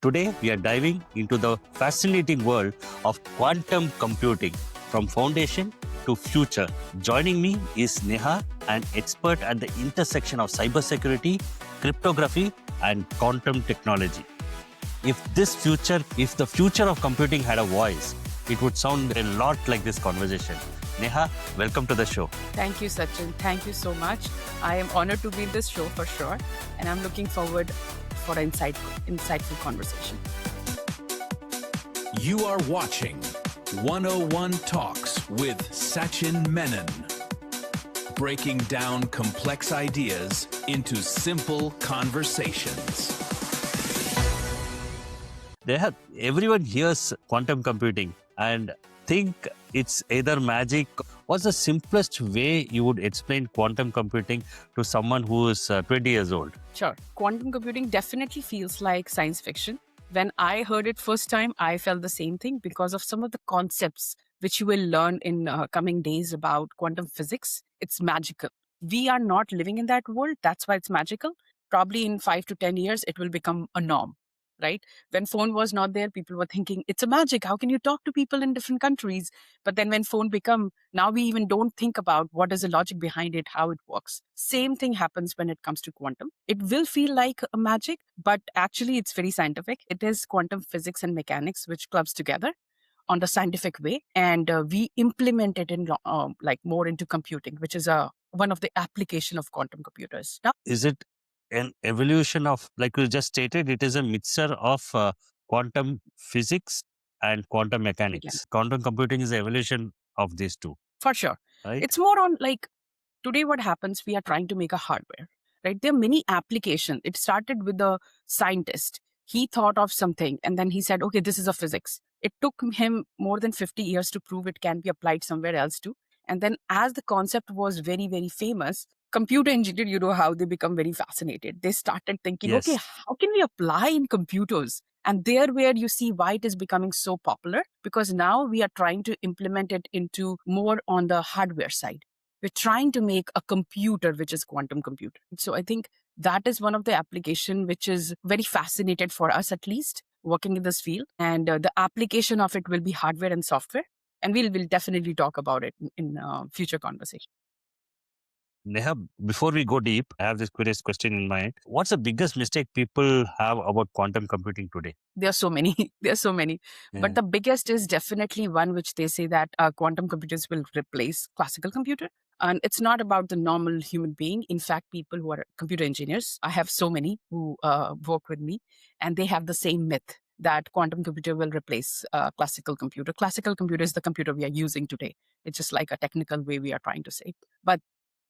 Today, we are diving into the fascinating world of quantum computing from foundation to future. Joining me is Neha, an expert at the intersection of cybersecurity, cryptography, and quantum technology. If the future of computing had a voice, it would sound a lot like this conversation. Neha, welcome to the show. Thank you, Sachin. Thank you so much. I am honored to be in this show for sure. And I'm looking forward for an insightful conversation. You are watching 101 Talks with Sachin Menon. Breaking down complex ideas into simple conversations. Everyone hears quantum computing and think it's either magic. What's the simplest way you would explain quantum computing to someone who is 20 years old? Sure. Quantum computing definitely feels like science fiction. When I heard it first time, I felt the same thing because of some of the concepts which you will learn in coming days about quantum physics. It's magical. We are not living in that world. That's why it's magical. Probably in 5 to 10 years, it will become a norm. Right? When phone was not there, people were thinking, it's a magic. How can you talk to people in different countries? But then when phone become, now we even don't think about what is the logic behind it, how it works. Same thing happens when it comes to quantum. It will feel like a magic, but actually it's very scientific. It is quantum physics and mechanics, which clubs together on the scientific way. And we implement it in like more into computing, which is one of the application of quantum computers. Now, Is it an evolution of, like you just stated, it is a mixture of quantum physics and quantum mechanics. Yeah. Quantum computing is the evolution of these two. For sure. Right? It's more on like, today what happens, we are trying to make a hardware, right? There are many applications. It started with the scientist. He thought of something and then he said, okay, this is a physics. It took him more than 50 years to prove it can be applied somewhere else too. And then as the concept was very, very famous, computer engineer, you know how they become very fascinated. They started thinking, Yes. okay, how can we apply in computers? And there where you see why it is becoming so popular, because now we are trying to implement it into more on the hardware side. We're trying to make a computer which is quantum computer. So I think that is one of the application which is very fascinated for us, at least working in this field. And the application of it will be hardware and software. And we'll definitely talk about it in future conversation. Neha, before we go deep, I have this curious question in mind. What's the biggest mistake people have about quantum computing today? There are so many. There are so many. Yeah. But the biggest is definitely one which they say that quantum computers will replace classical computer. And it's not about the normal human being. In fact, people who are computer engineers, I have so many who work with me, and they have the same myth that quantum computer will replace classical computer. Classical computer is the computer we are using today. It's just like a technical way we are trying to say. But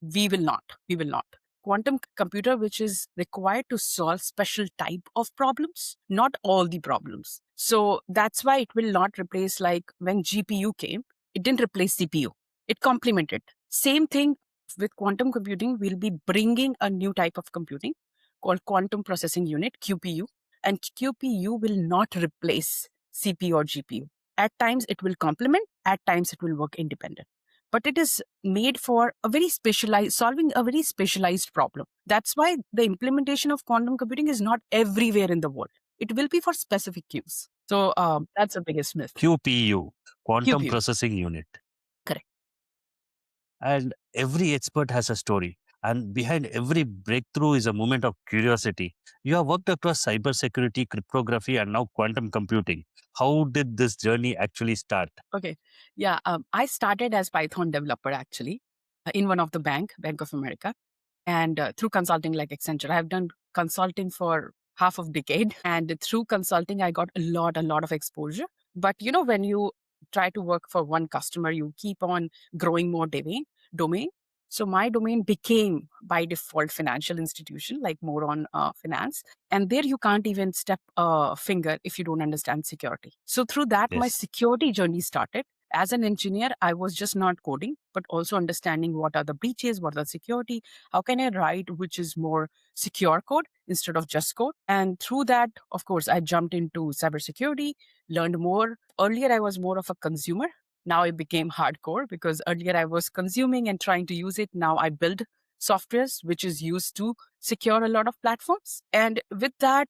we will not. We will not. Quantum computer, which is required to solve special type of problems, not all the problems. So that's why it will not replace, like when GPU came, it didn't replace CPU. It complemented. Same thing with quantum computing. We'll be bringing a new type of computing called quantum processing unit, QPU. And QPU will not replace CPU or GPU. At times it will complement, at times it will work independent. But it is made for solving a very specialized problem. That's why the implementation of quantum computing is not everywhere in the world. It will be for specific use. So that's the biggest myth. QPU, quantum QPU. processing unit. Correct. And every expert has a story. And behind every breakthrough is a moment of curiosity. You have worked across cybersecurity, cryptography, and now quantum computing. How did this journey actually start? Okay. Yeah. I started as Python developer actually in one of the Bank of America. And through consulting like Accenture, I have done consulting for half of decade. And through consulting, I got a lot of exposure. But you know, when you try to work for one customer, you keep on growing more domain. So my domain became by default financial institution, like more on finance. And there you can't even step a finger if you don't understand security. So through that, my Yes. security journey started. As an engineer, I was just not coding, but also understanding what are the breaches, what are the security, how can I write which is more secure code instead of just code. And through that, of course, I jumped into cybersecurity, learned more. Earlier, I was more of a consumer. Now I became hardcore because earlier I was consuming and trying to use it. Now I build softwares which is used to secure a lot of platforms. And with that,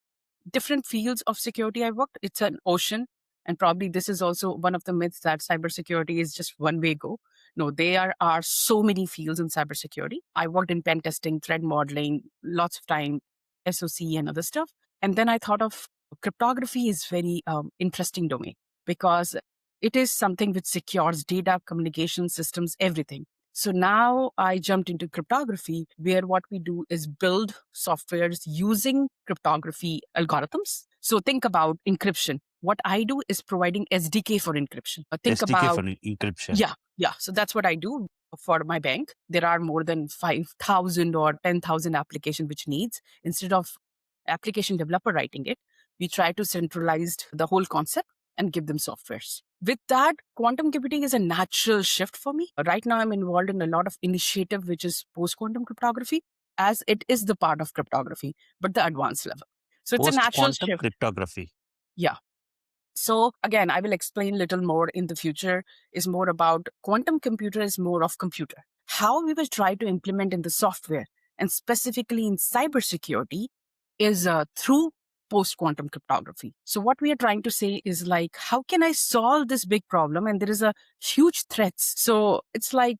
different fields of security I worked. It's an ocean. And probably this is also one of the myths that cybersecurity is just one way go. No, there are so many fields in cybersecurity. I worked in pen testing, threat modeling, lots of time, SOC and other stuff. And then I thought of cryptography is very interesting domain because it is something which secures data, communication systems, everything. So now I jumped into cryptography, where what we do is build softwares using cryptography algorithms. So think about encryption. What I do is providing SDK for encryption. Think SDK about for encryption. yeah. So that's what I do for my bank. There are more than 5,000 or 10,000 applications which needs. Instead of application developer writing it, we try to centralize the whole concept and give them softwares. With that, quantum computing is a natural shift for me. Right now, I'm involved in a lot of initiative, which is post-quantum cryptography, as it is the part of cryptography, but the advanced level. So it's a natural Post-quantum shift. cryptography. Yeah. So again, I will explain a little more in the future. Is more about quantum computer is more of computer. How we will try to implement in the software and specifically in cybersecurity is through post-quantum cryptography. So what we are trying to say is like, how can I solve this big problem? And there is a huge threats. So it's like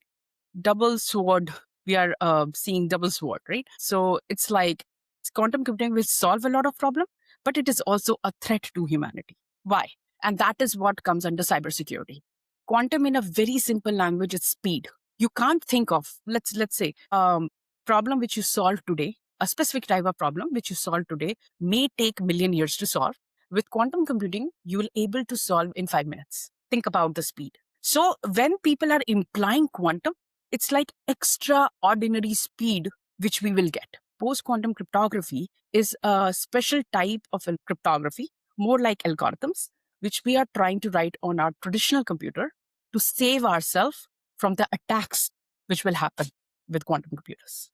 double sword. We are seeing double sword, right? So it's like quantum computing will solve a lot of problem, but it is also a threat to humanity. Why? And that is what comes under cybersecurity. Quantum, in a very simple language, is speed. You can't think of, let's say, problem which you solve today, a specific type of problem which you solve today may take million years to solve. With quantum computing, you will able to solve in 5 minutes. Think about the speed. So when people are implying quantum, it's like extraordinary speed which we will get. Post-quantum cryptography is a special type of cryptography, more like algorithms, which we are trying to write on our traditional computer to save ourselves from the attacks which will happen with quantum computers.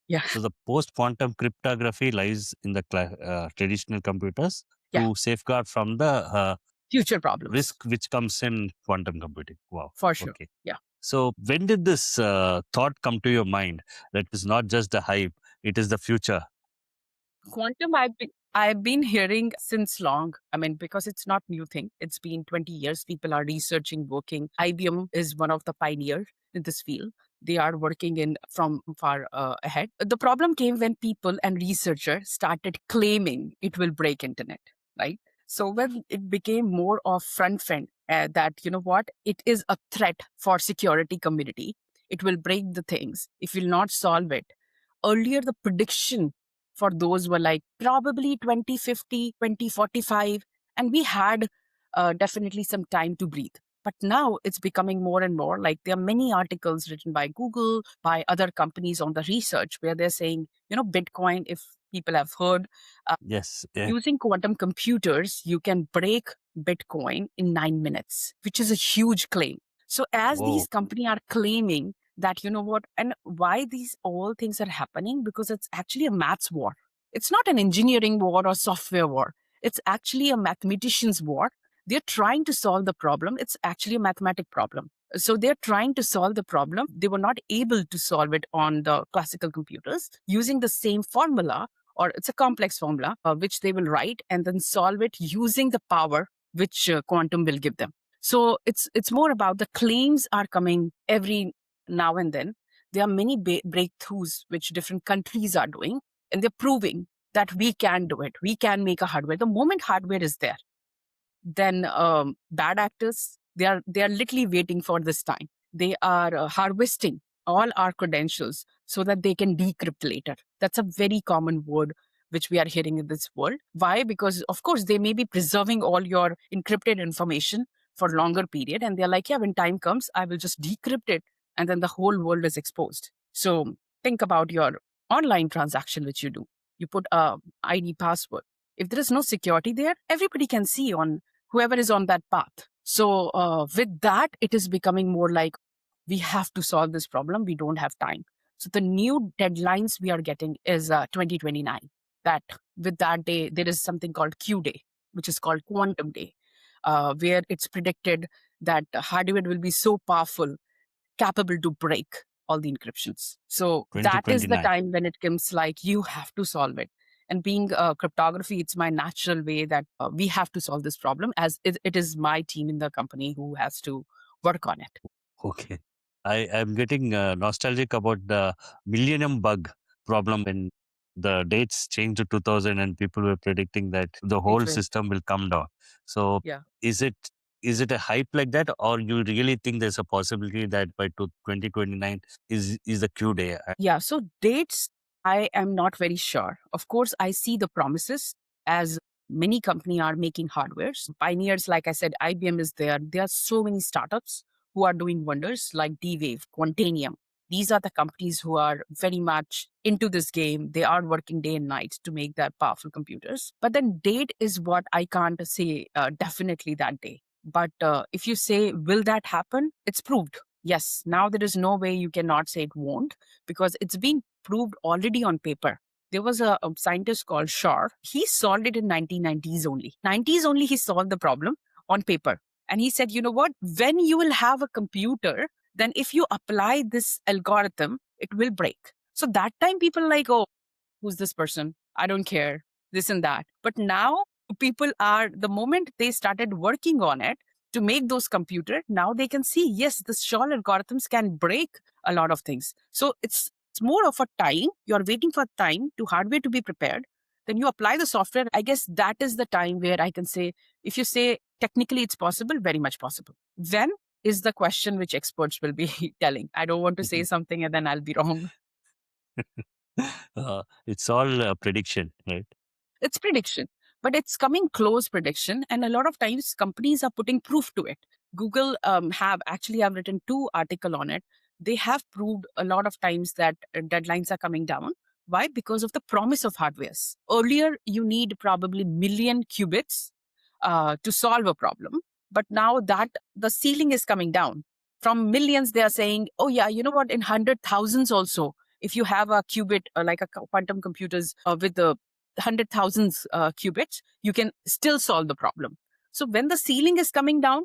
Yeah. So the post-quantum cryptography lies in the traditional computers to safeguard from the future problems, risk which comes in quantum computing. Wow. For sure. Okay. Yeah. So when did this thought come to your mind that it's not just the hype, it is the future? Quantum, I've been hearing since long. I mean, because it's not new thing. It's been 20 years. People are researching, working. IBM is one of the pioneers in this field. They are working in from far ahead. The problem came when people and researchers started claiming it will break internet, right? So when it became more of front end, that, you know what, it is a threat for security community. It will break the things if you'll not solve it. Earlier, the prediction for those were like probably 2050, 2045, and we had definitely some time to breathe. But now it's becoming more and more like there are many articles written by Google, by other companies on the research where they're saying, Bitcoin, if people have heard, Yes. Yeah. using quantum computers, you can break Bitcoin in 9 minutes, which is a huge claim. So as these companies are claiming that, and why these all things are happening, because it's actually a maths war. It's not an engineering war or software war. It's actually a mathematician's war. They're trying to solve the problem. It's actually a mathematic problem. So they're trying to solve the problem. They were not able to solve it on the classical computers using the same formula, or it's a complex formula, which they will write and then solve it using the power which quantum will give them. So it's more about the claims are coming every now and then. There are many breakthroughs which different countries are doing, and they're proving that we can do it. We can make a hardware. The moment hardware is there, then bad actors, they are literally waiting for this time. They are harvesting all our credentials so that they can decrypt later. That's a very common word which we are hearing in this world. Why? Because of course they may be preserving all your encrypted information for longer period, and they're like, yeah, when time comes, I will just decrypt it, and then the whole world is exposed. So think about your online transaction which you do. You put a ID password. If there is no security there, everybody can see on whoever is on that path. So with that, it is becoming more like we have to solve this problem. We don't have time. So the new deadlines we are getting is 2029. That with that day, there is something called Q day, which is called quantum day, where it's predicted that hardware will be so powerful, capable to break all the encryptions. So that is the 2029. time when it comes like you have to solve it. And being cryptography, it's my natural way that we have to solve this problem, as it is my team in the company who has to work on it. Okay. I'm getting nostalgic about the millennium bug problem when the dates changed to 2000 and people were predicting that the whole will. system will come down. So Yeah. is it a hype like that, or you really think there's a possibility that by 2029 is the Q day? Yeah. So dates, I am not very sure. Of course, I see the promises as many companies are making hardwares. Pioneers, like I said, IBM is there. There are so many startups who are doing wonders like D-Wave, Quantanium. These are the companies who are very much into this game. They are working day and night to make that powerful computers. But then date is what I can't say definitely that day. But if you say, will that happen? It's proved. Yes, now there is no way you cannot say it won't, because it's been proved already on paper. There was a scientist called Shor. He solved it in 1990s only. 90s only he solved the problem on paper. And he said, you know what? When you will have a computer, then if you apply this algorithm, it will break. So that time people like, oh, who's this person? I don't care, this and that. But now people are, the moment they started working on it to make those computer, now they can see, yes, the Shor algorithms can break a lot of things. So it's more of a time. You're waiting for time to hardware to be prepared. Then you apply the software. I guess that is the time where I can say, if you say technically it's possible, very much possible. When is the question which experts will be telling. I don't want to say something and then I'll be wrong. It's all prediction, right? It's prediction, but it's coming close prediction. And a lot of times companies are putting proof to it. Google have written 2 articles on it. They have proved a lot of times that deadlines are coming down. Why? Because of the promise of hardwares. Earlier, you need probably million qubits to solve a problem. But now that the ceiling is coming down from millions, they are saying, oh yeah, you know what, in 100,000s also, if you have a qubit, like a quantum computers with the 100,000 qubits, you can still solve the problem. So when the ceiling is coming down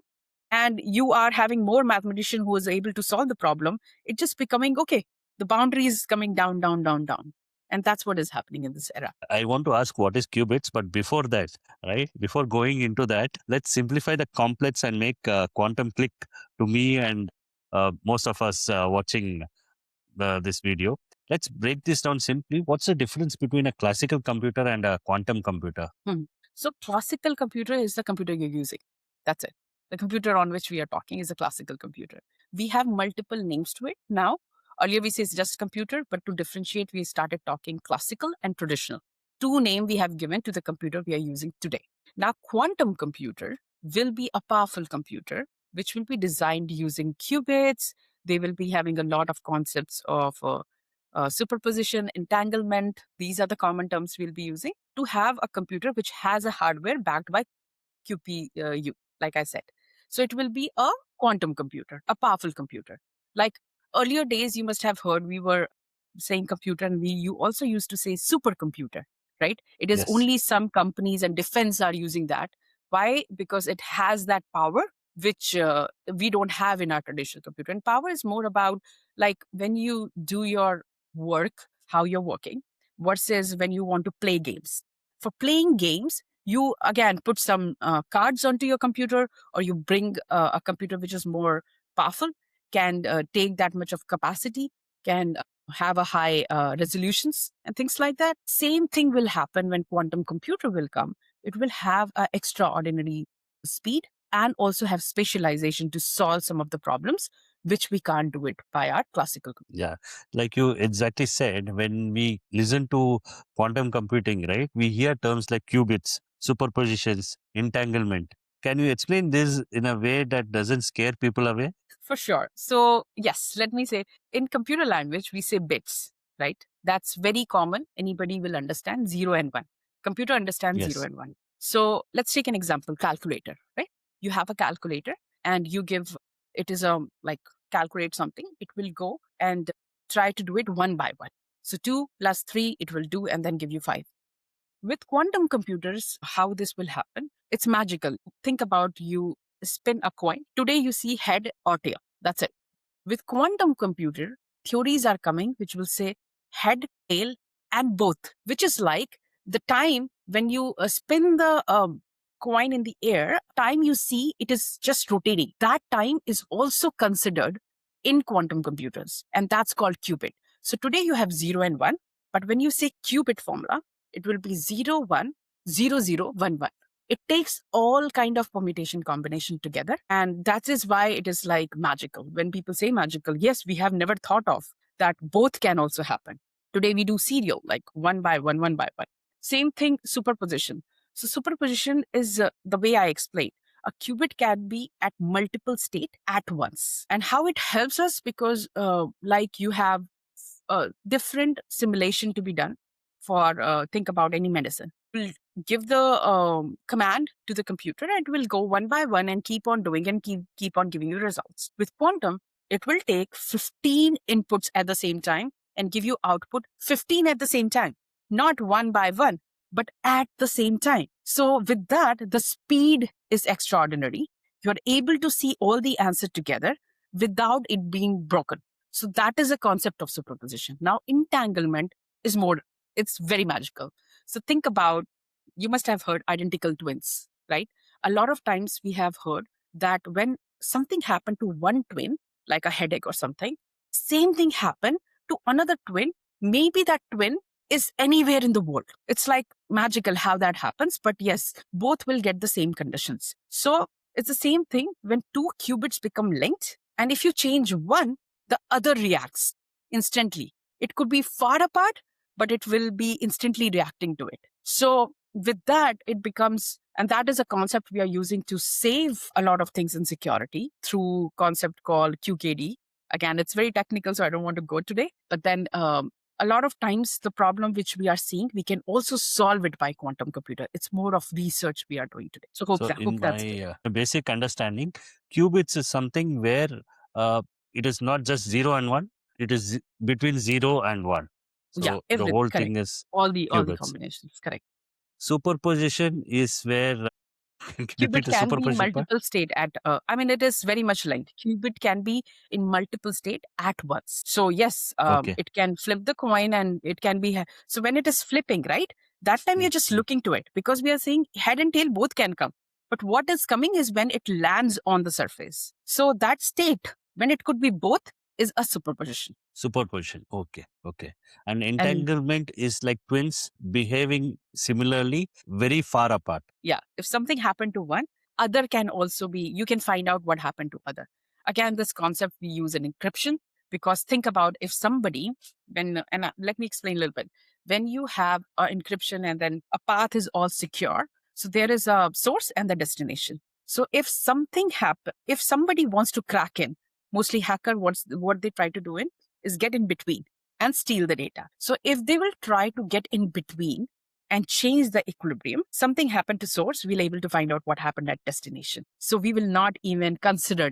and you are having more mathematician who is able to solve the problem, it's just becoming, okay, the boundary is coming down, down, down, down. And that's what is happening in this era. I want to ask what is qubits, but before that, right? Before going into that, let's simplify the complex and make quantum click to me and most of us watching this video. Let's break this down simply. What's the difference between a classical computer and a quantum computer? So classical computer is the computer you're using. That's it. The computer on which we are talking is a classical computer. We have multiple names to it now. Earlier we say it's just computer, but to differentiate, we started talking classical and traditional. 2 names we have given to the computer we are using today. Now, quantum computer will be a powerful computer, which will be designed using qubits. They will be having a lot of concepts of superposition, entanglement. These are the common terms we'll be using to have a computer which has a hardware backed by QPU, like I said. So it will be a quantum computer, a powerful computer. Like earlier days, you must have heard we were saying computer, and you also used to say supercomputer, right? It is Yes. only some companies and defense are using that. Why? Because it has that power which we don't have in our traditional computer. And power is more about like when you do your work, how you're working, versus when you want to play games. For playing games, you again put some cards onto your computer, or you bring a computer which is more powerful, can take that much of capacity, can have a high resolutions and things like that. Same thing will happen when quantum computer will come. It will have an extraordinary speed and also have specialization to solve some of the problems which we can't do it by our classical computer. Yeah, like you exactly said, when we listen to quantum computing, right, we hear terms like qubits, superpositions, entanglement. Can you explain this in a way that doesn't scare people away? For sure. So, yes, let me say in computer language, we say bits, right? That's very common. Anybody will understand 0 and 1. Computer understands 0 Yes. and 1. So, let's take an example calculator, right? You have a calculator and you give it is a like calculate something, it will go and try to do it one by one. So, 2 plus 3, it will do and then give you 5. With quantum computers, how this will happen, it's magical. Think about you spin a coin. Today you see head or tail. That's it. With quantum computer, theories are coming which will say head, tail, and both, which is like the time when you spin the coin in the air, time you see it is just rotating. That time is also considered in quantum computers, and that's called qubit. So today you have 0 and 1, but when you say qubit formula, it will be 0, 1, 0, 0, 1, 1. It takes all kind of permutation combination together, and that is why it is like magical. When people say magical, yes, we have never thought of that both can also happen. Today we do serial, like 1 by 1, 1 by 1. Same thing, superposition. So superposition is the way I explained. A qubit can be at multiple state at once. And how it helps us, because like you have different simulation to be done for, think about any medicine. We'll give the command to the computer and it will go one by one and keep on doing and keep on giving you results. With quantum, it will take 15 inputs at the same time and give you output 15 at the same time, not one by one, but at the same time. So with that, the speed is extraordinary. You're able to see all the answers together without it being broken. So that is a concept of superposition. Now, entanglement is more, it's very magical. So think about, you must have heard identical twins, right? A lot of times we have heard that when something happened to one twin, like a headache or something, same thing happened to another twin. Maybe that twin is anywhere in the world. It's like magical how that happens, but yes, both will get the same conditions. So it's the same thing when two qubits become linked, and if you change one, the other reacts instantly. It could be far apart, but it will be instantly reacting to it. So with that, it becomes, and that is a concept we are using to save a lot of things in security through concept called QKD. Again, it's very technical, so I don't want to go today. But then a lot of times the problem which we are seeing, we can also solve it by quantum computer. It's more of research we are doing today. So hope that's my basic understanding, qubits is something where it is not just 0 and 1, it is between 0 and 1. So the whole correct. thing is all the qubits. combinations, correct. Superposition is where Qubit can be in multiple state at, it is very much linked. Qubit can be in multiple state at once. So yes, it can flip the coin and it can be, so when it is flipping, right? That time you're just looking to it, because we are saying head and tail both can come. But what is coming is when it lands on the surface. So that state, when it could be both, is a superposition. Superposition. Okay. And entanglement is like twins behaving similarly, very far apart. Yeah. If something happened to one, other can also be, you can find out what happened to other. Again, this concept we use in encryption, because think about if somebody, let me explain a little bit. When you have encryption and then a path is all secure, so there is a source and the destination. So if something happens, if somebody wants to crack in, mostly hacker, what they try to do is get in between and steal the data. So if they will try to get in between and change the equilibrium, something happened to source, we'll able to find out what happened at destination. So we will not even consider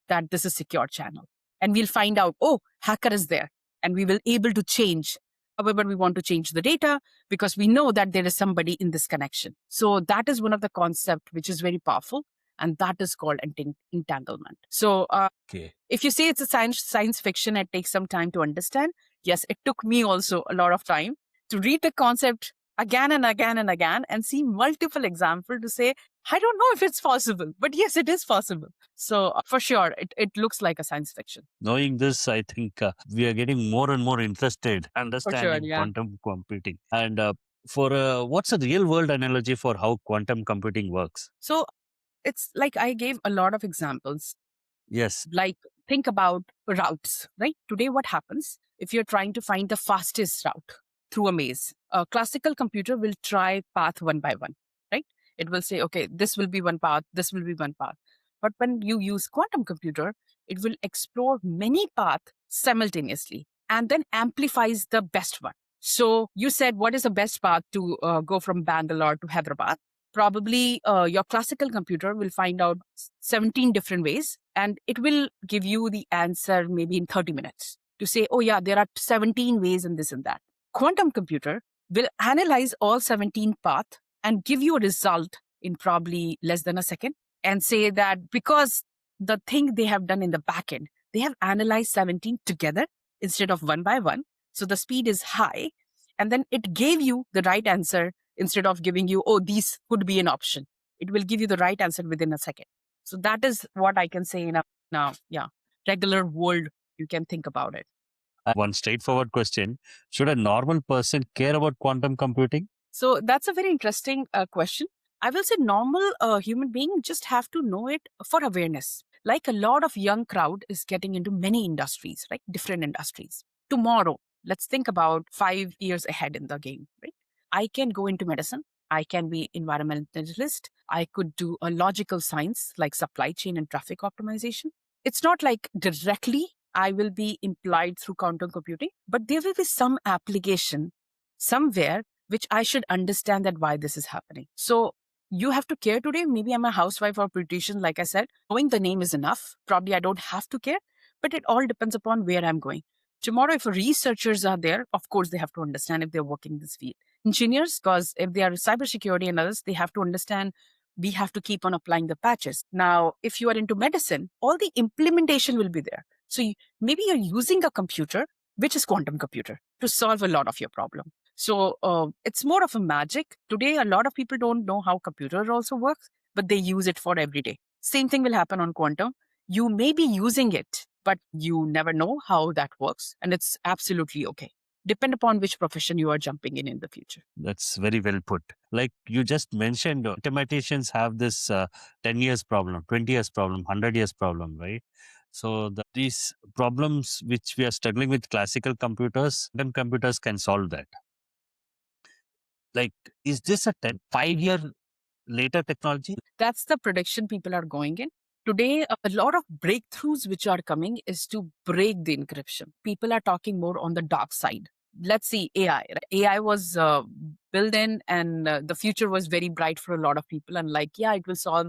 that this is secure channel. And we'll find out, oh, hacker is there. And we will able to change. However, we want to change the data because we know that there is somebody in this connection. So that is one of the concept which is very powerful. And that is called entanglement. So if you say it's a science fiction, it takes some time to understand. Yes, it took me also a lot of time to read the concept again and again and again and see multiple examples to say, I don't know if it's possible, but yes, it is possible. So for sure, it looks like a science fiction. Knowing this, I think we are getting more and more interested understanding quantum computing. And for what's a real world analogy for how quantum computing works? So it's like I gave a lot of examples. Yes. Like think about routes, right? Today, what happens if you're trying to find the fastest route through a maze? A classical computer will try path one by one, right? It will say, okay, this will be one path, this will be one path. But when you use quantum computer, it will explore many paths simultaneously and then amplifies the best one. So you said, what is the best path to go from Bangalore to Hyderabad? Probably your classical computer will find out 17 different ways and it will give you the answer maybe in 30 minutes to say, oh yeah, there are 17 ways and this and that. Quantum computer will analyze all 17 paths and give you a result in probably less than a second and say that because the thing they have done in the backend, they have analyzed 17 together instead of one by one. So the speed is high. And then it gave you the right answer instead of giving you, oh, these could be an option. It will give you the right answer within a second. So that is what I can say in a regular world. You can think about it. One straightforward question: should a normal person care about quantum computing? So that's a very interesting question. I will say normal human being just have to know it for awareness. Like a lot of young crowd is getting into many industries, right? Different industries. Tomorrow, let's think about 5 years ahead in the game, right? I can go into medicine. I can be environmentalist. I could do a logical science like supply chain and traffic optimization. It's not like directly I will be implied through quantum computing, but there will be some application somewhere which I should understand that why this is happening. So you have to care today. Maybe I'm a housewife or beautician, like I said. Knowing the name is enough. Probably I don't have to care, but it all depends upon where I'm going. Tomorrow, if researchers are there, of course, they have to understand if they're working in this field. Engineers, because if they are cybersecurity and others, they have to understand we have to keep on applying the patches. Now, if you are into medicine, all the implementation will be there. So maybe you're using a computer, which is quantum computer, to solve a lot of your problem. So it's more of a magic. Today, a lot of people don't know how computer also works, but they use it for every day. Same thing will happen on quantum. You may be using it, but you never know how that works. And it's absolutely okay. Depend upon which profession you are jumping in the future. That's very well put. Like you just mentioned, mathematicians have this 10 years problem, 20 years problem, 100 years problem, right? So these problems which we are struggling with classical computers, quantum computers can solve that. Like, is this a 5-year later technology? That's the prediction people are going in. Today, a lot of breakthroughs which are coming is to break the encryption. People are talking more on the dark side. Let's see AI. AI was built in and the future was very bright for a lot of people. And like, yeah, it will solve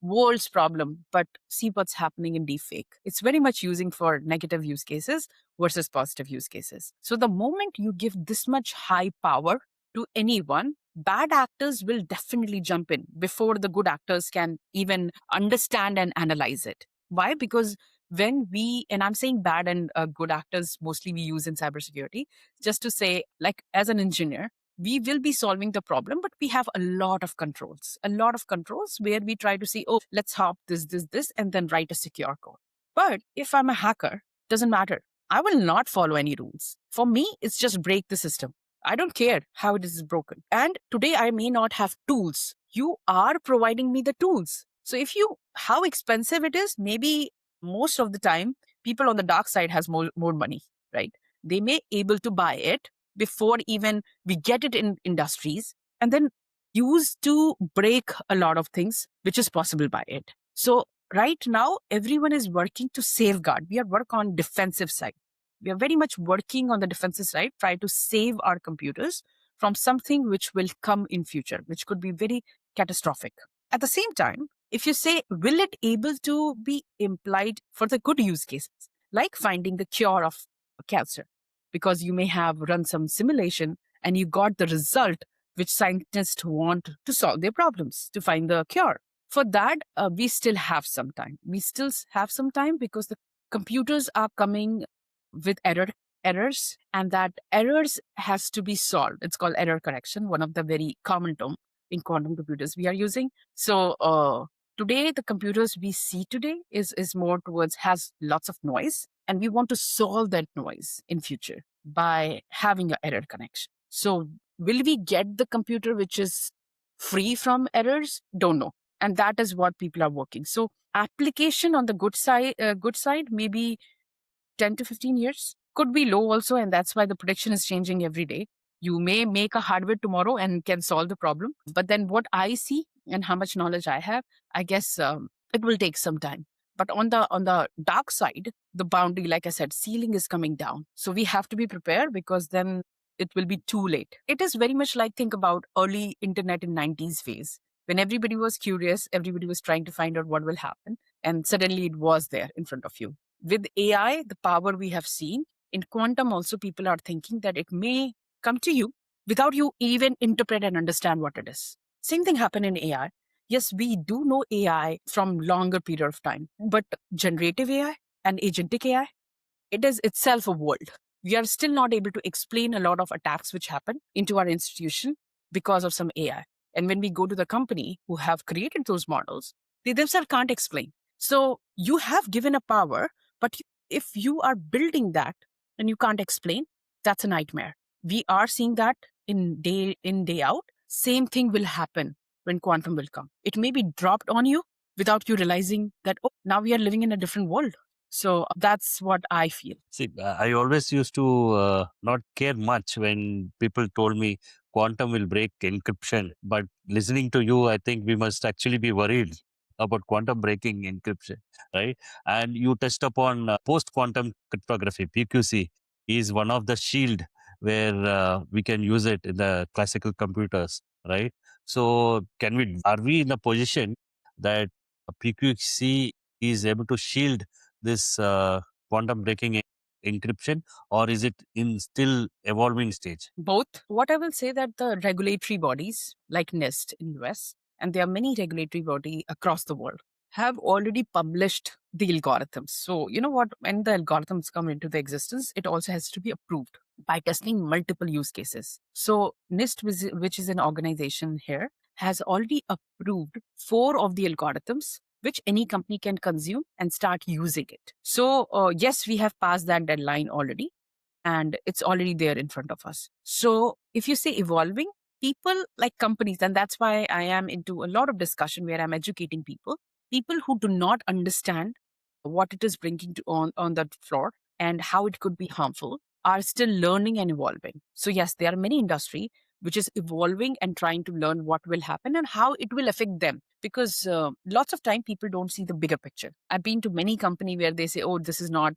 world's problem. But see what's happening in deepfake. It's very much using for negative use cases versus positive use cases. So the moment you give this much high power to anyone, bad actors will definitely jump in before the good actors can even understand and analyze it. Why? Because when and I'm saying bad and good actors, mostly we use in cybersecurity, just to say, like, as an engineer, we will be solving the problem, but we have a lot of controls where we try to see, oh, let's hop this, and then write a secure code. But if I'm a hacker, doesn't matter. I will not follow any rules. For me, it's just break the system. I don't care how it is broken. And today I may not have tools. You are providing me the tools. So how expensive it is, maybe most of the time, people on the dark side has more money, right? They may able to buy it before even we get it in industries and then use to break a lot of things, which is possible by it. So right now, everyone is working to safeguard. We are work on defensive side. We are very much working on the defensive side, try to save our computers from something which will come in future, which could be very catastrophic. At the same time, if you say, will it able to be implied for the good use cases, like finding the cure of cancer, because you may have run some simulation and you got the result which scientists want to solve their problems, to find the cure. For that, we still have some time. Because the computers are coming with errors, and that errors has to be solved. It's called error correction, one of the very common term in quantum computers we are using. So today, the computers we see today is more towards has lots of noise, and we want to solve that noise in future by having an error connection. So will we get the computer which is free from errors? Don't know. And that is what people are working. So application on the good side, maybe 10 to 15 years, could be low also. And that's why the prediction is changing every day. You may make a hardware tomorrow and can solve the problem. But then what I see and how much knowledge I have, I guess it will take some time. But on the dark side, the boundary, like I said, ceiling is coming down. So we have to be prepared, because then it will be too late. It is very much like, think about early internet in 90s phase. When everybody was curious, everybody was trying to find out what will happen. And suddenly it was there in front of you. With AI, the power we have seen, in quantum also people are thinking that it may come to you without you even interpret and understand what it is. Same thing happened in AI. Yes, we do know AI from longer period of time, but generative AI and agentic AI, it is itself a world. We are still not able to explain a lot of attacks which happen into our institution because of some AI. And when we go to the company who have created those models, they themselves can't explain. So you have given a power, but if you are building that and you can't explain, that's a nightmare. We are seeing that in, day out. Same thing will happen when quantum will come. It may be dropped on you without you realizing that, oh, now we are living in a different world. So that's what I feel. See, I always used to not care much when people told me quantum will break encryption. But listening to you, I think we must actually be worried about quantum breaking encryption, right? And you touched upon post-quantum cryptography, PQC, is one of the shield where we can use it in the classical computers, right? So are we in a position that PQC is able to shield this quantum breaking encryption, or is it in still evolving stage? Both. What I will say that the regulatory bodies like NIST in US, and there are many regulatory bodies across the world, have already published the algorithms. So you know what, when the algorithms come into the existence, it also has to be approved by testing multiple use cases. So NIST, which is an organization here, has already approved 4 of the algorithms which any company can consume and start using it. So yes, we have passed that deadline already, and it's already there in front of us. So if you say evolving, people like companies, and that's why I am into a lot of discussion where I'm educating people who do not understand what it is bringing to on that floor and how it could be harmful, are still learning and evolving. So yes, there are many industry which is evolving and trying to learn what will happen and how it will affect them, because lots of time people don't see the bigger picture. I've been to many company where they say, oh, this is not,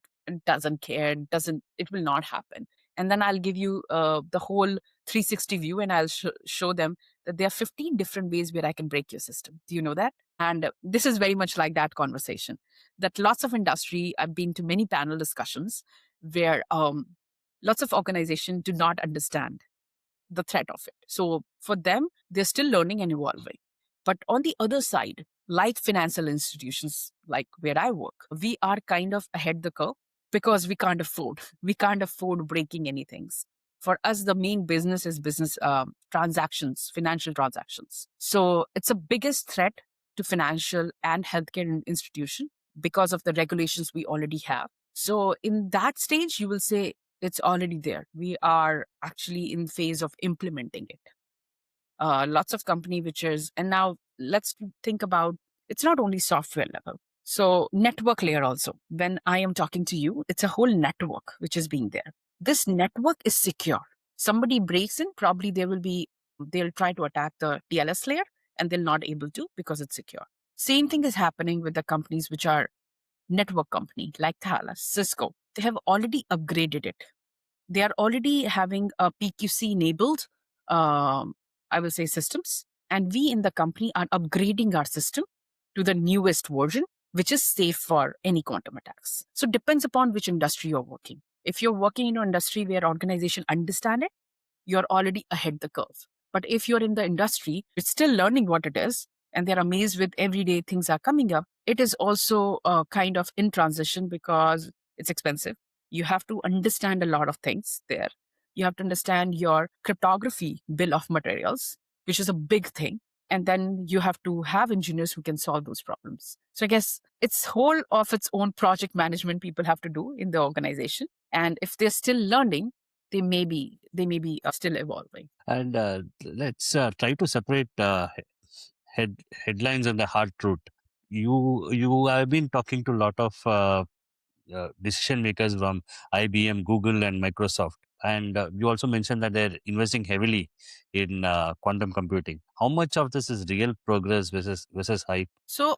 doesn't care, it will not happen. And then I'll give you the whole 360 view, and I'll show them that there are 15 different ways where I can break your system. Do you know that? And this is very much like that conversation, that lots of industry, I've been to many panel discussions where lots of organizations do not understand the threat of it. So for them, they're still learning and evolving. But on the other side, like financial institutions, like where I work, we are kind of ahead the curve because we can't afford. We can't afford breaking anything. For us, the main business is business transactions, financial transactions. So it's a biggest threat to financial and healthcare institution because of the regulations we already have. So in that stage, you will say it's already there. We are actually in phase of implementing it. Lots of company which is, and now let's think about, it's not only software level. So network layer also, when I am talking to you, it's a whole network which is being there. This network is secure. Somebody breaks in, probably they'll try to attack the TLS layer and they'll not able to because it's secure. Same thing is happening with the companies which are network company like Thales, Cisco. They have already upgraded it. They are already having a PQC enabled, I will say, systems. And we in the company are upgrading our system to the newest version, which is safe for any quantum attacks. So it depends upon which industry you're working. If you're working in an industry where organization understand it, you're already ahead the curve. But if you're in the industry, it's still learning what it is, and they're amazed with every day things are coming up, it is also kind of in transition because it's expensive. You have to understand a lot of things there. You have to understand your cryptography bill of materials, which is a big thing. And then you have to have engineers who can solve those problems. So I guess it's whole of its own project management people have to do in the organization. And if they're still learning, they may be still evolving. And let's try to separate headlines and the hard truth. You have been talking to a lot of decision makers from IBM, Google, and Microsoft. And you also mentioned that they're investing heavily in quantum computing. How much of this is real progress versus hype? So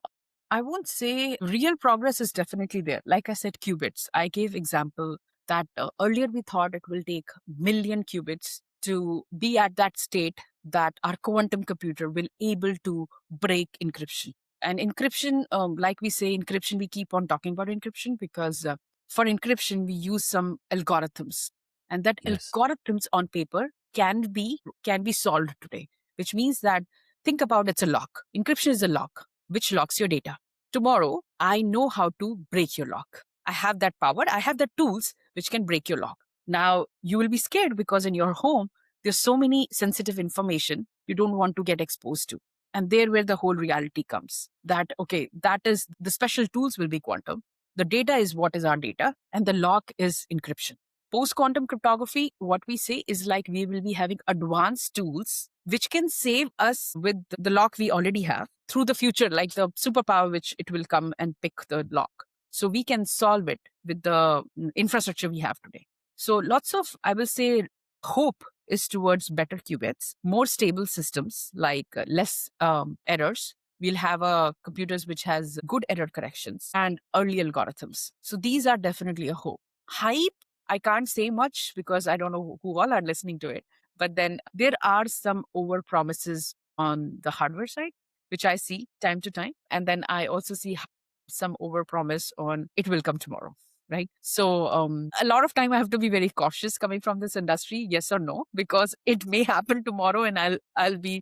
I won't say real progress is definitely there. Like I said, qubits. I gave example that earlier we thought it will take million qubits to be at that state that our quantum computer will able to break encryption. And encryption, like we say, encryption, we keep on talking about encryption because for encryption, we use some algorithms. And that Yes. algorithms on paper can be solved today, which means that think about it's a lock. Encryption is a lock, which locks your data. Tomorrow, I know how to break your lock. I have that power. I have the tools which can break your lock. Now you will be scared because in your home, there's so many sensitive information you don't want to get exposed to. And there where the whole reality comes that, okay, that is the special tools will be quantum. The data is what is our data, and the lock is encryption. Post quantum cryptography, what we say is like we will be having advanced tools which can save us with the lock we already have through the future, like the superpower, which it will come and pick the lock. So we can solve it with the infrastructure we have today. So lots of, I will say, hope is towards better qubits, more stable systems, like less errors. We'll have computers which has good error corrections and early algorithms. So these are definitely a hope. Hype, I can't say much because I don't know who all are listening to it. But then there are some over promises on the hardware side, which I see time to time. And then I also see some over promise on it will come tomorrow. Right. So a lot of time I have to be very cautious coming from this industry, yes or no, because it may happen tomorrow and I'll be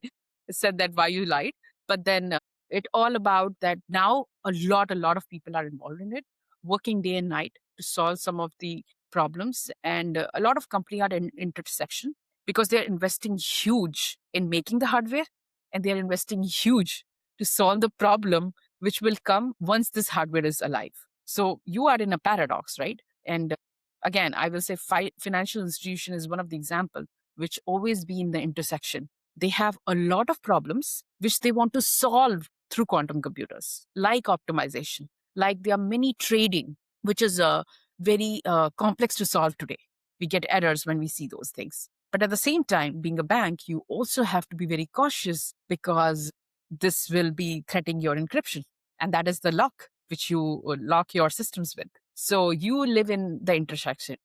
said that why you lied. But then it all about that now a lot of people are involved in it, working day and night to solve some of the problems. And a lot of companies are in intersection because they're investing huge in making the hardware and they're investing huge to solve the problem which will come once this hardware is alive. So you are in a paradox, right? And again, I will say financial institution is one of the example which always be in the intersection. They have a lot of problems which they want to solve through quantum computers, like optimization, like there are many trading, which is very complex to solve today. We get errors when we see those things. But at the same time, being a bank, you also have to be very cautious because this will be threatening your encryption. And that is the lock which you lock your systems with. So you live in the intersection.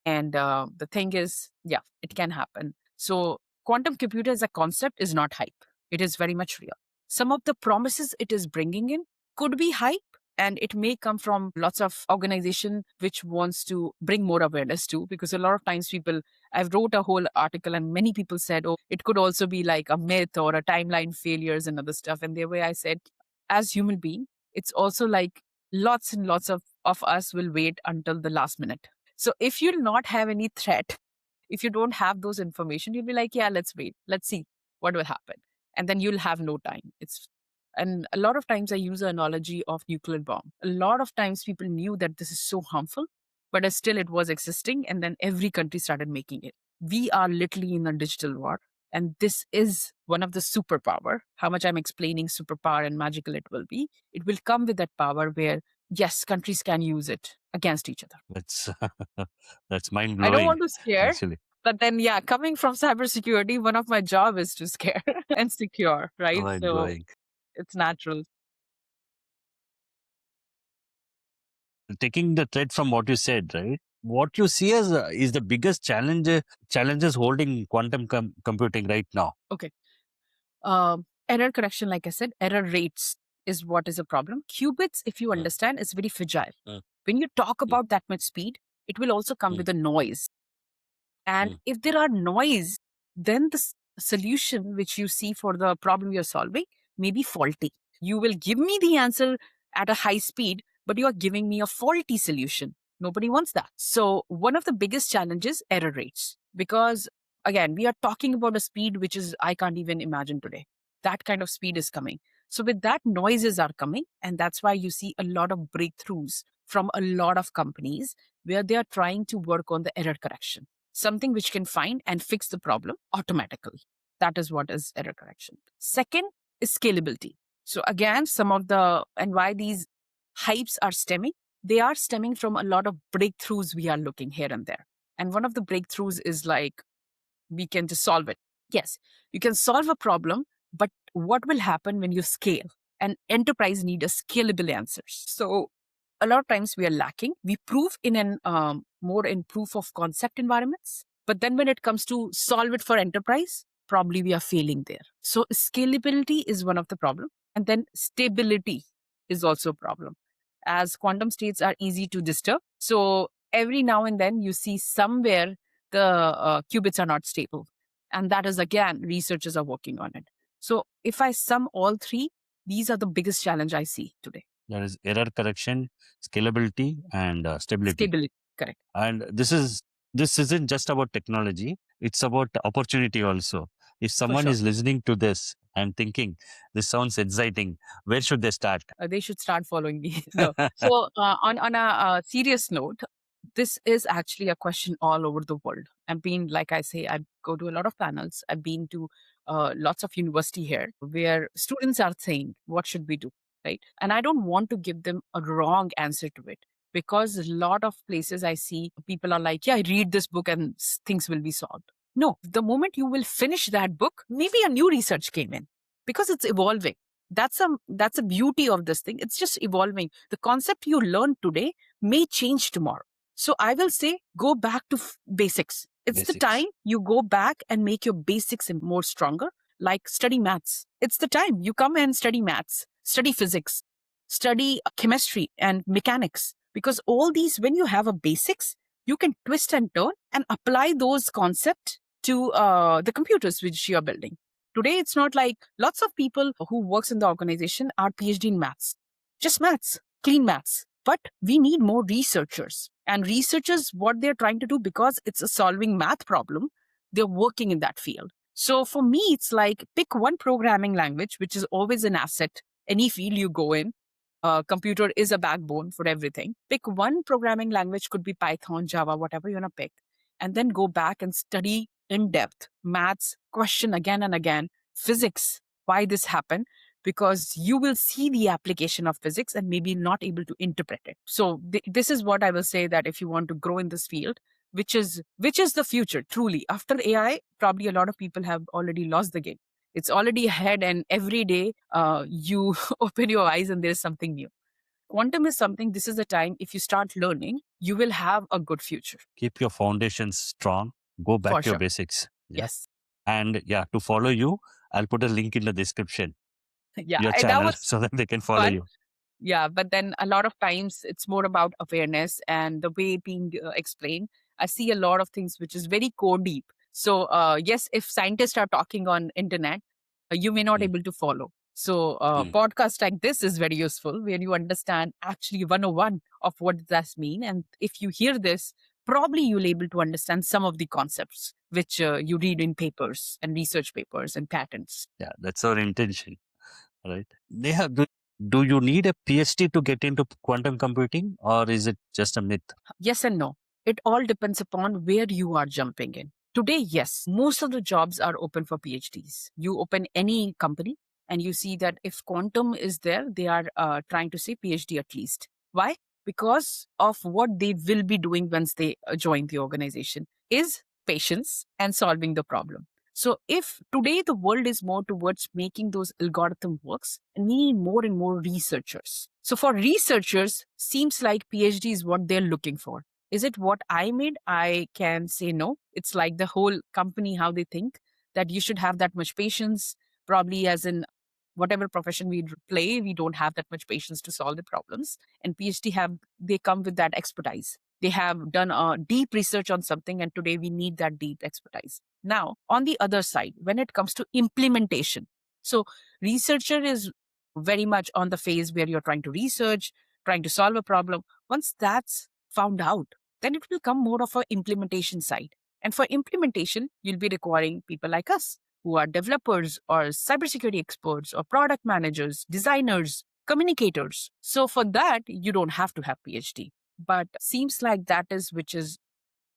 And the thing is, yeah, it can happen. So quantum computer as a concept is not hype. It is very much real. Some of the promises it is bringing in could be hype, and it may come from lots of organization which wants to bring more awareness to, because a lot of times I've wrote a whole article and many people said, oh, it could also be like a myth or a timeline failures and other stuff. And the way I said, as human being, it's also like lots and lots of us will wait until the last minute. So if you'll not have any threat, if you don't have those information, you'll be like, yeah, let's wait. Let's see what will happen. And then you'll have no time. And a lot of times I use the analogy of nuclear bomb. A lot of times people knew that this is so harmful, but still it was existing. And then every country started making it. We are literally in a digital war. And this is one of the superpower. How much I'm explaining superpower and magical it will be. It will come with that power where, yes, countries can use it against each other. That's mind I don't blowing. want to scare, Actually, but then, yeah, coming from cybersecurity, one of my job is to scare and secure, right? mind So blowing. it's natural. Taking the thread from what you said, right? What you see as is the biggest challenges holding quantum computing right now. Okay. Error correction, like I said, error rates is what is a problem. Qubits, if you understand, is very fragile. When you talk about that much speed, it will also come with a noise. And if there are noise, then the solution which you see for the problem you're solving may be faulty. You will give me the answer at a high speed, but you are giving me a faulty solution. Nobody wants that. So one of the biggest challenges, error rates, because again, we are talking about a speed which is I can't even imagine today. That kind of speed is coming. So with that, noises are coming, and that's why you see a lot of breakthroughs from a lot of companies where they are trying to work on the error correction, something which can find and fix the problem automatically. That is what is error correction. Second is scalability. So again, and why these hypes are stemming, they are stemming from a lot of breakthroughs we are looking here and there. And one of the breakthroughs is like, we can just solve it. Yes, you can solve a problem, but what will happen when you scale? And enterprise need a scalable answers. So a lot of times we are lacking. We prove in more in proof of concept environments, but then when it comes to solve it for enterprise, probably we are failing there. So scalability is one of the problem, and then stability is also a problem, as quantum states are easy to disturb. So every now and then you see somewhere the qubits are not stable, and that is again researchers are working on it. So if I sum all three, these are the biggest challenge I see today. There is error correction, scalability, and stability. Stability, correct. And this is this isn't just about technology, it's about opportunity also. If someone sure. is listening to this and thinking, this sounds exciting, where should they start? They should start following me. No. So on a serious note, this is actually a question all over the world. I've been, like I say, I go to a lot of panels. I've been to lots of university here where students are saying, what should we do? Right. And I don't want to give them a wrong answer to it, because a lot of places I see people are like, yeah, I read this book and things will be solved. No, the moment you will finish that book, maybe a new research came in, because it's evolving. That's a beauty of this thing. It's just evolving. The concept you learn today may change tomorrow. So I will say, go back to basics. It's the Basics. time you go back and make your basics more stronger, like study maths. It's the time you come and study maths, study physics, study chemistry and mechanics, because all these, when you have a basics, you can twist and turn and apply those concepts to the computers which you're building. Today, it's not like lots of people who works in the organization are PhD in maths, just maths, clean maths. But we need more researchers, and researchers, what they're trying to do, because it's a solving math problem, they're working in that field. So for me, it's like pick one programming language, which is always an asset. Any field you go in, computer is a backbone for everything. Pick one programming language, could be Python, Java, whatever you want to pick, and then go back and study in depth maths, question again and again, physics, why this happened, because you will see the application of physics and maybe not able to interpret it. So this is what I will say, that if you want to grow in this field, which is the future, truly. After AI, probably a lot of people have already lost the game. It's already ahead, and every day you open your eyes and there's something new. Quantum is something, this is the time, if you start learning, you will have a good future. Keep your foundations strong. Go back For to your sure. basics. Yeah. Yes. And yeah, to follow you, I'll put a link in the description, Yeah. your And that channel, was so that they can follow fun. you. Yeah, but then a lot of times it's more about awareness and the way being explained. I see a lot of things which is very core deep. So yes, if scientists are talking on internet, you may not Mm. able to follow. So Mm. podcast like this is very useful, where you understand actually 101 of what does that mean. And if you hear this, probably you'll able to understand some of the concepts which you read in papers and research papers and patents. Yeah, that's our intention, right? Neha, do you need a PhD to get into quantum computing, or is it just a myth? Yes and no. It all depends upon where you are jumping in. Today, yes, most of the jobs are open for PhDs. You open any company and you see that if quantum is there, they are trying to say PhD at least. Why? Because of what they will be doing once they join the organization is patience and solving the problem. So if today the world is more towards making those algorithm works, and we need more and more researchers. So for researchers, seems like PhD is what they're looking for. Is it what I made? I can say no. It's like the whole company, how they think that you should have that much patience, probably as in whatever profession we play, we don't have that much patience to solve the problems. And they come with that expertise. They have done a deep research on something, and today we need that deep expertise. Now, on the other side, when it comes to implementation, so researcher is very much on the phase where you're trying to research, trying to solve a problem. Once that's found out, then it will come more of an implementation side. And for implementation, you'll be requiring people like us who are developers or cybersecurity experts or product managers, designers, communicators. So for that, you don't have to have PhD. But seems like that is which is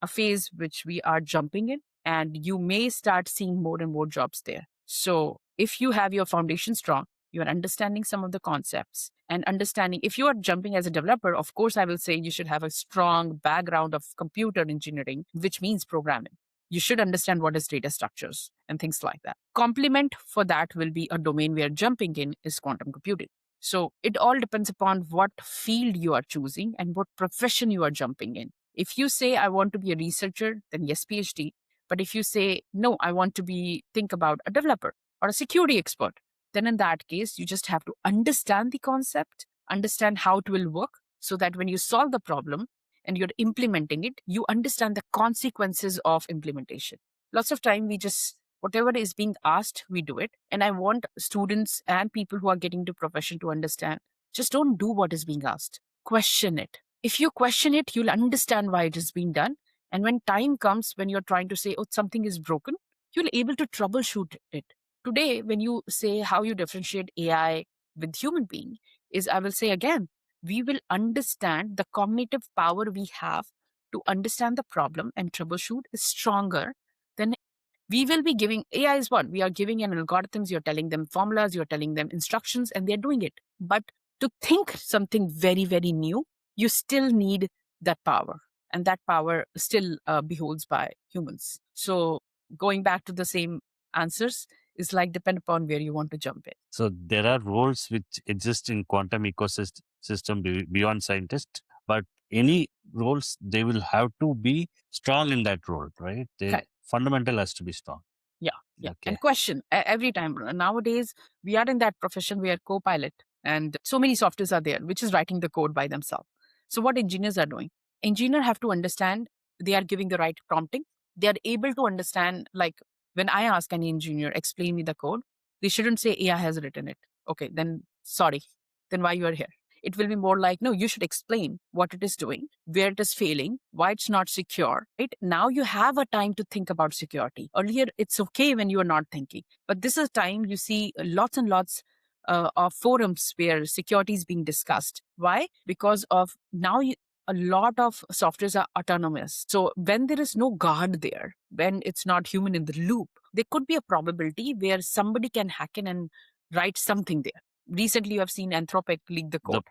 a phase which we are jumping in, and you may start seeing more and more jobs there. So if you have your foundation strong, you are understanding some of the concepts and understanding, if you are jumping as a developer, of course, I will say you should have a strong background of computer engineering, which means programming. You should understand what is data structures and things like that. Complement for that will be a domain we are jumping in is quantum computing. So it all depends upon what field you are choosing and what profession you are jumping in. If you say, I want to be a researcher, then yes, PhD. But if you say, no, I want to think about a developer or a security expert, then in that case, you just have to understand the concept, understand how it will work, so that when you solve the problem and you're implementing it, you understand the consequences of implementation. Lots of time whatever is being asked, we do it. And I want students and people who are getting into profession to understand, just don't do what is being asked. Question it. If you question it, you'll understand why it is being done. And when time comes, when you're trying to say, oh, something is broken, you'll able to troubleshoot it. Today, when you say how you differentiate AI with human being, is I will say again, we will understand the cognitive power we have to understand the problem and troubleshoot is stronger than we will be giving. AI is what we are giving an algorithms, you're telling them formulas, you're telling them instructions, and they're doing it. But to think something very, very new, you still need that power. And that power still beholds by humans. So going back to the same answers is like depend upon where you want to jump in. So there are roles which exist in quantum ecosystem beyond scientists, but any roles they will have to be strong in that role, right? The Correct. fundamental has to be strong. Yeah. Okay. And question every time. Nowadays, we are in that profession where co-pilot and so many softwares are there, which is writing the code by themselves. So what engineers are doing? Engineers have to understand they are giving the right prompting. They are able to understand, like when I ask an engineer, explain me the code, they shouldn't say AI has written it. Okay, then sorry. Then why you are here? It will be more like, no, you should explain what it is doing, where it is failing, why it's not secure. Right now, you have a time to think about security. Earlier, it's okay when you are not thinking, but this is a time you see lots and lots of forums where security is being discussed. Why? Because of now a lot of softwares are autonomous. So when there is no guard there, when it's not human in the loop, there could be a probability where somebody can hack in and write something there. Recently, you have seen Anthropic leak the code,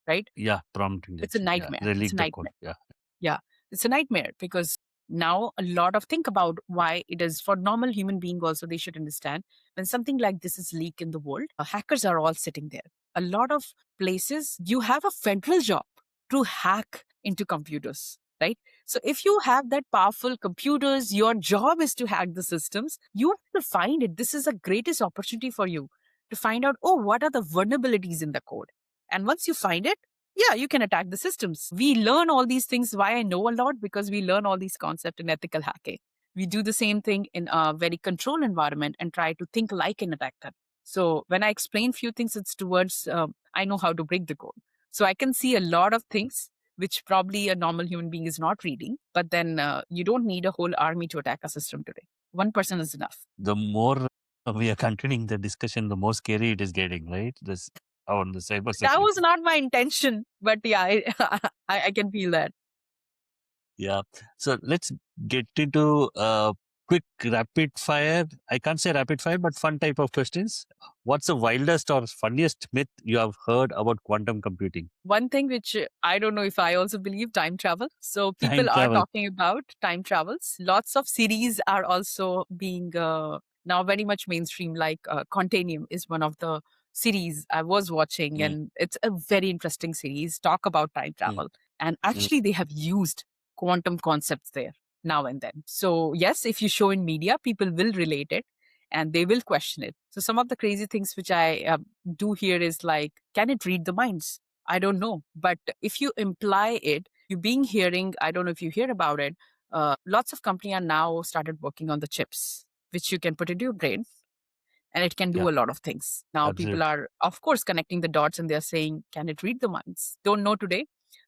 right? Yeah, prompt It's a injection. nightmare. Yeah, they leak It's a the nightmare. code. Yeah. Yeah, it's a nightmare because now a lot of think about why it is for normal human being also they should understand when something like this is leaked in the world, hackers are all sitting there. A lot of places you have a federal job to hack into computers, right? So if you have that powerful computers, your job is to hack the systems, you have to find it. This is the greatest opportunity for you to find out, oh, what are the vulnerabilities in the code? And once you find it, yeah, you can attack the systems. We learn all these things. Why I know a lot? Because we learn all these concepts in ethical hacking. We do the same thing in a very controlled environment and try to think like an attacker. So when I explain few things, it's towards I know how to break the code. So I can see a lot of things which probably a normal human being is not reading. But then you don't need a whole army to attack a system today. One person is enough. The more we are continuing the discussion, the more scary it is getting, right? This on the cybersecurity. That was not my intention, but yeah, I can feel that. Yeah. So let's get into quick rapid fire. I can't say rapid fire, but fun type of questions. What's the wildest or funniest myth you have heard about quantum computing? One thing which I don't know if I also believe time travel. So people Time are travel. talking about time travels. Lots of series are also being now very much mainstream, like Continuum is one of the series I was watching, and it's a very interesting series. Talk about time travel. And actually, they have used quantum concepts there now and then. So, yes, if you show in media, people will relate it and they will question it. So, some of the crazy things which I do here is like, can it read the minds? I don't know. But if you imply it, you being hearing, I don't know if you hear about it, lots of company are now started working on the chips, which you can put into your brain and it can do a lot of things. Now people are, of course, connecting the dots and they're saying, can it read the minds? Don't know today.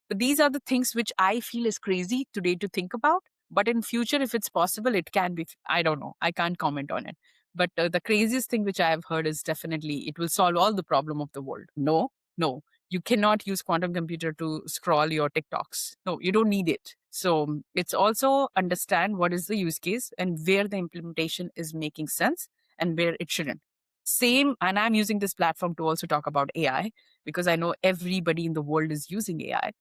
But these are the things which I feel is crazy today to think about. But in future, if it's possible, it can be. I don't know. I can't comment on it. But the craziest thing which I have heard is definitely it will solve all the problem of the world. No, no. You cannot use quantum computer to scroll your TikToks. No, you don't need it. So it's also understand what is the use case and where the implementation is making sense and where it shouldn't. Same, and I'm using this platform to also talk about AI because I know everybody in the world is using AI.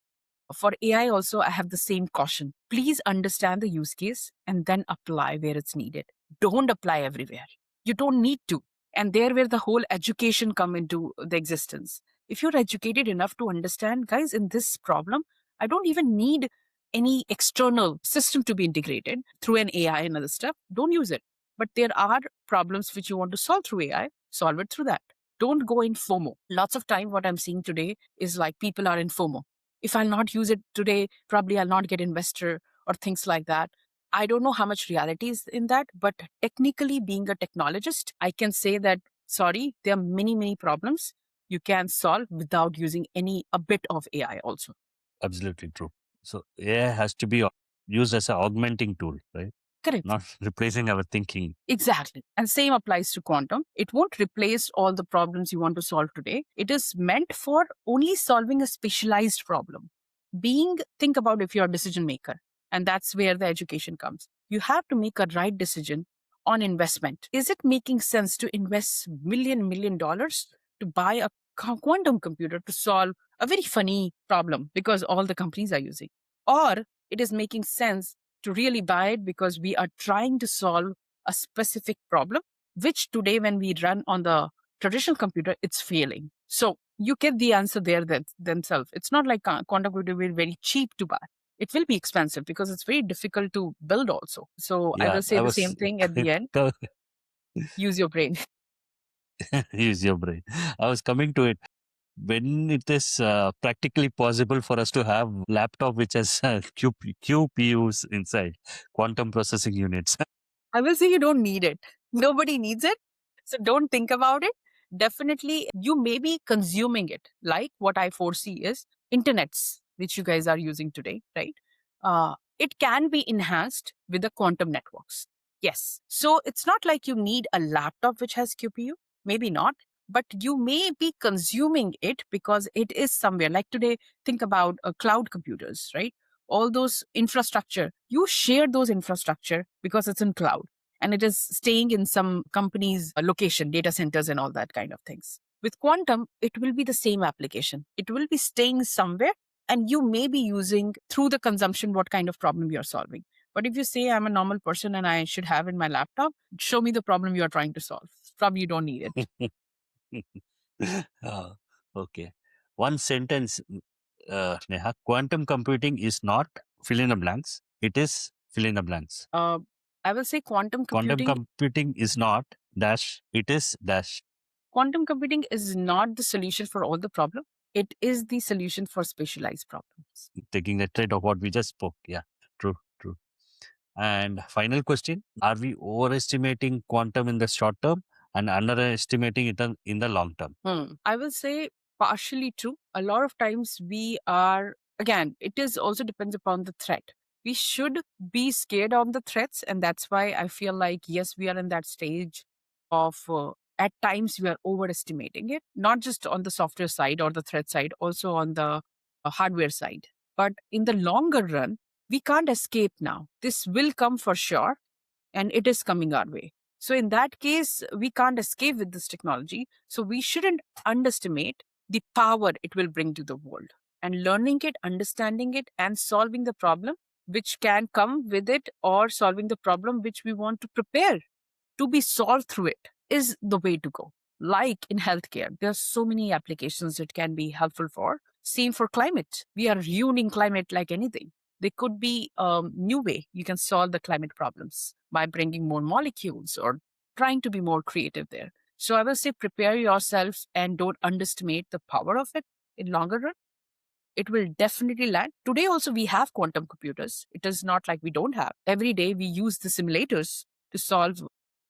For AI also, I have the same caution. Please understand the use case and then apply where it's needed. Don't apply everywhere. You don't need to. And there where the whole education come into the existence. If you're educated enough to understand, guys, in this problem, I don't even need any external system to be integrated through an AI and other stuff. Don't use it. But there are problems which you want to solve through AI, solve it through that. Don't go in FOMO. Lots of time, what I'm seeing today is like people are in FOMO. If I'll not use it today, probably I'll not get investor or things like that. I don't know how much reality is in that, but technically being a technologist, I can say that, sorry, there are many, many problems you can solve without using a bit of AI also. Absolutely true. So AI has to be used as an augmenting tool, right? Correct. Not replacing our thinking. Exactly. And same applies to quantum. It won't replace all the problems you want to solve today. It is meant for only solving a specialized problem. Think about if you're a decision maker, and that's where the education comes. You have to make a right decision on investment. Is it making sense to invest million dollars to buy a quantum computer to solve a very funny problem because all the companies are using? Or it is making sense to really buy it because we are trying to solve a specific problem, which today, when we run on the traditional computer, it's failing. So you get the answer there themselves. It's not like quantum computer will be very cheap to buy. It will be expensive because it's very difficult to build also. So I Yeah, will say I the was same thing at the end. Use your brain. use your brain. I was coming to it. When it is practically possible for us to have laptop which has QPUs inside, quantum processing units. I will say you don't need it. Nobody needs it. So don't think about it. Definitely, you may be consuming it. Like what I foresee is internets, which you guys are using today, right? It can be enhanced with the quantum networks. Yes. So it's not like you need a laptop which has QPU. Maybe not. But you may be consuming it because it is somewhere. Like today, think about cloud computers, right? All those infrastructure, you share those infrastructure because it's in cloud and it is staying in some company's location, data centers and all that kind of things. With quantum, it will be the same application. It will be staying somewhere and you may be using through the consumption what kind of problem you're solving. But if you say I'm a normal person and I should have in my laptop, show me the problem you are trying to solve. Probably you don't need it. Ah, okay. One sentence, Neha. Quantum computing is not fill in the blanks. It is fill in the blanks. I will say Quantum computing is not dash. It is dash. quantum computing is not the solution for all the problem. It is the solution for specialized problems. Taking the thread of what we just spoke. Yeah, true, true. And final question: are we overestimating quantum in the short term and underestimating it in the long term? I will say partially true. A lot of times we are, again, it is also depends upon the threat. We should be scared of the threats. And that's why I feel like, yes, we are in that stage of, at times we are overestimating it, not just on the software side or the threat side, also on the hardware side. But in the longer run, we can't escape now. This will come for sure and it is coming our way. So in that case, we can't escape with this technology. So we shouldn't underestimate the power it will bring to the world. And learning it, understanding it, and solving the problem which can come with it, or solving the problem which we want to prepare to be solved through it, is the way to go. Like in healthcare, there's so many applications it can be helpful for. Same for climate. We are ruining climate like anything. There could be a new way you can solve the climate problems by bringing more molecules or trying to be more creative there. So I will say prepare yourself and don't underestimate the power of it in longer run. It will definitely land. Today also we have quantum computers. It is not like we don't have. Every day we use the simulators to solve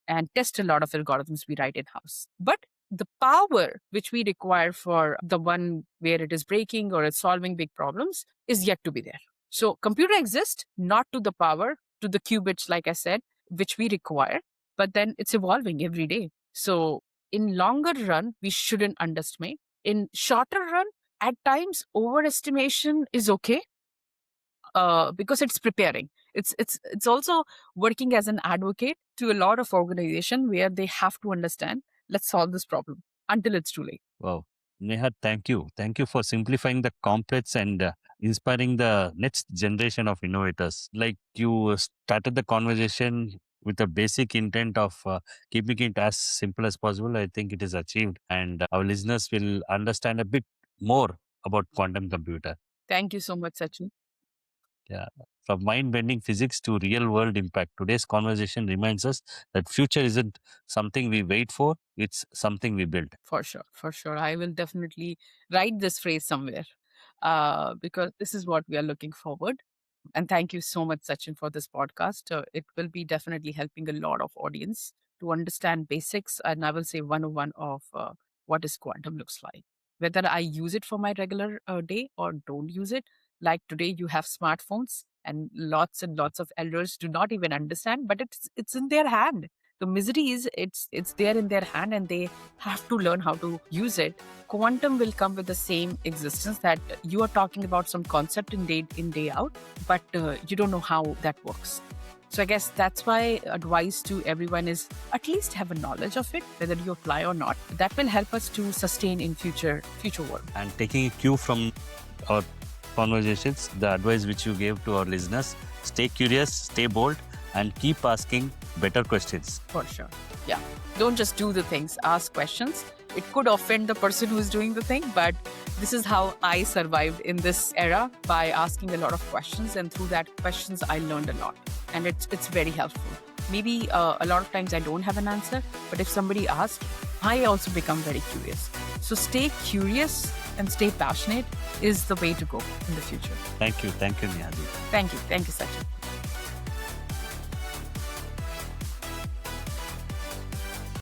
and test a lot of algorithms we write in-house. But the power which we require for the one where it is breaking or it's solving big problems is yet to be there. So computer exists not to the power, to the qubits, like I said, which we require, but then it's evolving every day. So in longer run, we shouldn't underestimate. In shorter run, at times overestimation is okay because it's preparing. It's also working as an advocate to a lot of organization where they have to understand, let's solve this problem until it's too late. Wow. Neha, thank you. Thank you for simplifying the complex and inspiring the next generation of innovators. Like you started the conversation with the basic intent of keeping it as simple as possible. I think it is achieved, and our listeners will understand a bit more about quantum computer. Thank you so much, Sachin. Yeah. From mind-bending physics to real-world impact, today's conversation reminds us that future isn't something we wait for; it's something we build. For sure, for sure. I will definitely write this phrase somewhere because this is what we are looking forward. And thank you so much, Sachin, for this podcast. It will be definitely helping a lot of audience to understand basics, and I will say 101 of what is quantum looks like. Whether I use it for my regular day or don't use it, like today you have smartphones. and lots of elders do not even understand, but it's in their hand. The misery is it's there in their hand, and they have to learn how to use it. Quantum will come with the same existence, that you are talking about some concept in day out, but you don't know how that works. So I guess that's why advice to everyone is at least have a knowledge of it, whether you apply or not. That will help us to sustain in future world. And taking a cue from our conversations, the advice which you gave to our listeners, stay curious, stay bold, and keep asking better questions. For sure. Yeah. Don't just do the things, ask questions. It could offend the person who's doing the thing, but this is how I survived in this era, by asking a lot of questions. And through that questions, I learned a lot. And it's very helpful. Maybe a lot of times I don't have an answer, but if somebody asks, I also become very curious. So stay curious and stay passionate is the way to go in the future. Thank you, Neha. Thank you, Sachin.